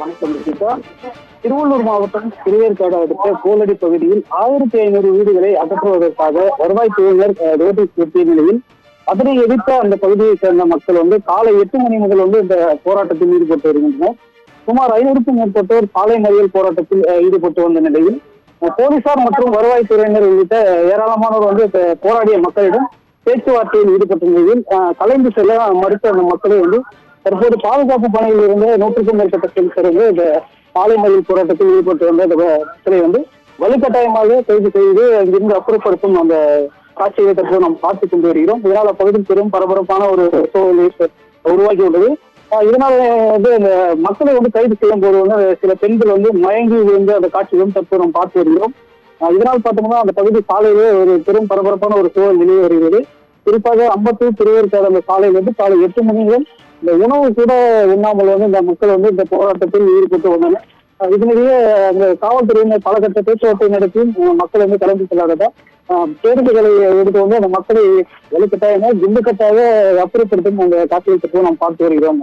வணக்கம் ரிஷிகா. திருவள்ளூர் மாவட்டம் திருவேற்காடு அடுத்த கோலடி பகுதியில் 1500 வீடுகளை அகற்றுவதற்காக வருவாய்த்துறையினர் நோட்டீஸ் கொடுத்த நிலையில் அதனை எதிர்த்த அந்த பகுதியை சேர்ந்த மக்கள் காலை 8 மணி முதல் இந்த போராட்டத்தில் ஈடுபட்டு வருகின்றனர். சுமார் 500க்கும் மேற்பட்டோர் சாலை மறியல் போராட்டத்தில் ஈடுபட்டு வந்த நிலையில் போலீசார் மற்றும் வருவாய்த்துறையினர் உள்ளிட்ட ஏராளமானோர் போராடிய மக்களிடம் பேச்சுவார்த்தையில் ஈடுபட்ட நிலையில் கலைந்து செல்ல மறுத்த அந்த மக்களை தற்போது பாதுகாப்பு பணியில் இருந்த 100க்கும் மேற்பட்ட போலீசார்கள் இந்த சாலை மறியல் போராட்டத்தில் ஈடுபட்டு வந்த இந்த மக்களை வலுக்கட்டாயமாக கைது செய்து அங்கிருந்து அப்புறப்படுத்தும் அந்த காட்சியை தற்போது நாம் பார்த்துக் கொண்டு வருகிறோம். இதனால் அப்பகுதியில் பெரும் பரபரப்பான ஒரு சூழலை உருவாகியுள்ளது. இதனால இந்த மக்களை கைது செய்யும் போது சில பெண்கள் மயங்கி விழுந்து அந்த காட்சிகளும் தற்போது நாம் பார்த்து வருகிறோம். இதனால் பார்த்தோம்னா அந்த பகுதி சாலையிலே ஒரு பெரும் பரபரப்பான ஒரு சூழல் நிலவி வருகிறது. குறிப்பாக அம்பத்தூர் திருவேற்காடு அந்த சாலையிலிருந்து காலை 8 மணி முதல் இந்த உணவு கூட உண்ணாமல் இந்த மக்கள் இந்த போராட்டத்தில் ஈடுபட்டு வந்தனர். இதனிடையே அந்த காவல்துறையினர் பல கட்ட பேச்சுவார்த்தை நடத்தியும் மக்கள் கலந்து செல்லாததா பேருந்துகளை எடுத்து அந்த மக்களை வலுக்கட்டாயமாக குண்டுக்கட்டாக அப்புறப்படுத்தும் அந்த காட்சியை பற்றி நாம் பார்த்து வருகிறோம்.